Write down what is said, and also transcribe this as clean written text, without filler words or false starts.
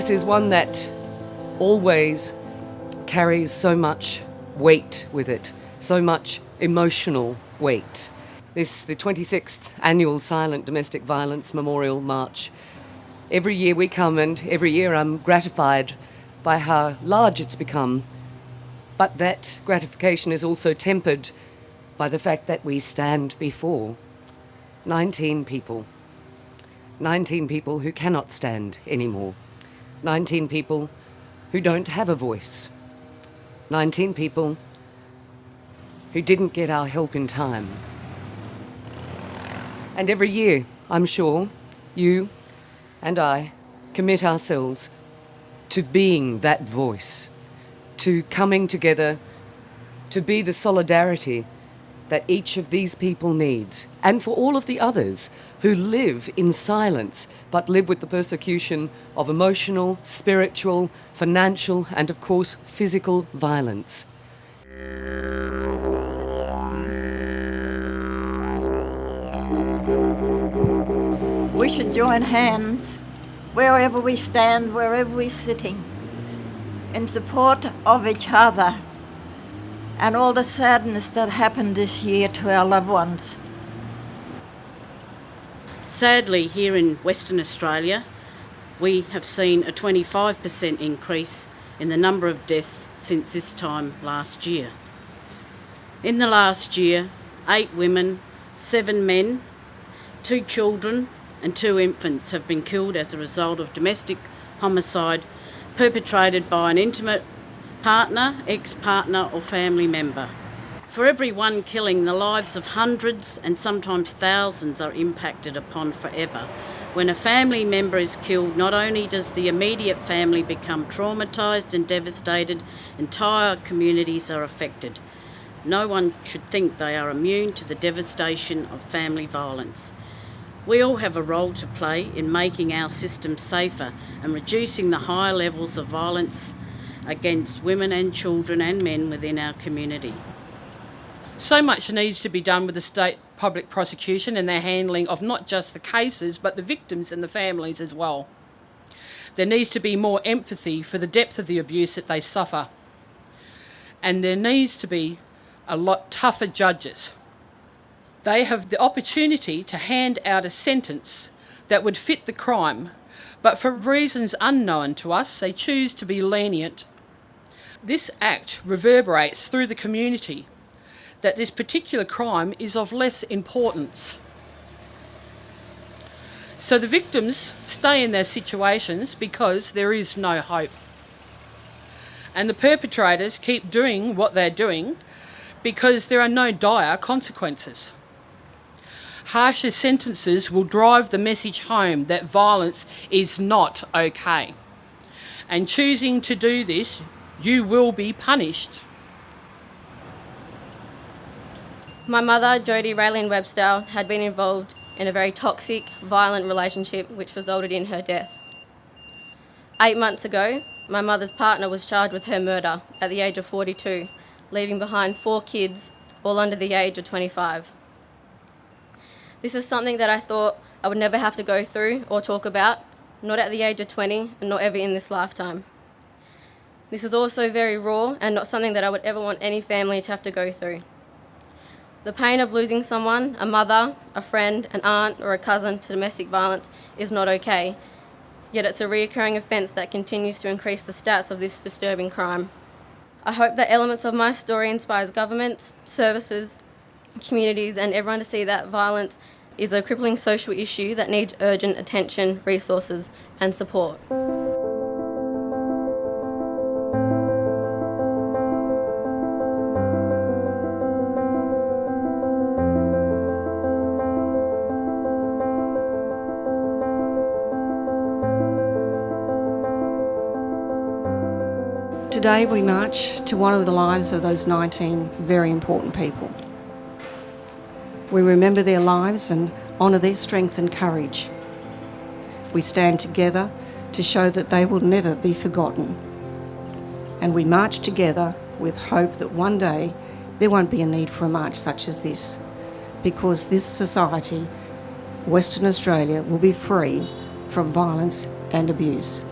this is one that always carries so much weight with it, so much emotional weight. This, the 26th annual Silent Domestic Violence Memorial March. Every year we come, and every year I'm gratified by how large it's become, but that gratification is also tempered by the fact that we stand before 19 people. 19 people who cannot stand anymore. 19 people who don't have a voice. 19 people who didn't get our help in time. And every year, I'm sure, you and I commit ourselves to being that voice, to coming together, to be the solidarity that each of these people needs, and for all of the others who live in silence but live with the persecution of emotional, spiritual, financial, and of course physical violence. We should join hands wherever we stand, wherever we're sitting, in support of each other and all the sadness that happened this year to our loved ones. Sadly, here in Western Australia, we have seen a 25% increase in the number of deaths since this time last year. In the last year, 8 women, 7 men, 2 children and 2 infants have been killed as a result of domestic homicide perpetrated by an intimate partner, ex-partner or family member. For every one killing, the lives of hundreds and sometimes thousands are impacted upon forever. When a family member is killed, not only does the immediate family become traumatised and devastated, entire communities are affected. No one should think they are immune to the devastation of family violence. We all have a role to play in making our system safer and reducing the higher levels of violence against women and children and men within our community. So much needs to be done with the state public prosecution and their handling of not just the cases but the victims and the families as well. There needs to be more empathy for the depth of the abuse that they suffer. And there needs to be a lot tougher judges. They have the opportunity to hand out a sentence that would fit the crime, but for reasons unknown to us, they choose to be lenient. This act reverberates through the community that this particular crime is of less importance. So the victims stay in their situations because there is no hope. And the perpetrators keep doing what they're doing because there are no dire consequences. Harsher sentences will drive the message home that violence is not okay. And choosing to do this, you will be punished. My mother, Jodie Raylene Webster, had been involved in a very toxic, violent relationship which resulted in her death. 8 months ago, my mother's partner was charged with her murder at the age of 42, leaving behind 4 kids, all under the age of 25. This is something that I thought I would never have to go through or talk about, not at the age of 20 and not ever in this lifetime. This is also very raw and not something that I would ever want any family to have to go through. The pain of losing someone, a mother, a friend, an aunt or a cousin to domestic violence is not okay, yet it's a reoccurring offence that continues to increase the stats of this disturbing crime. I hope that elements of my story inspires governments, services, communities and everyone to see that violence is a crippling social issue that needs urgent attention, resources and support. Today we march to one of the lives of those 19 very important people. We remember their lives and honour their strength and courage. We stand together to show that they will never be forgotten. And we march together with hope that one day there won't be a need for a march such as this, because this society, Western Australia, will be free from violence and abuse.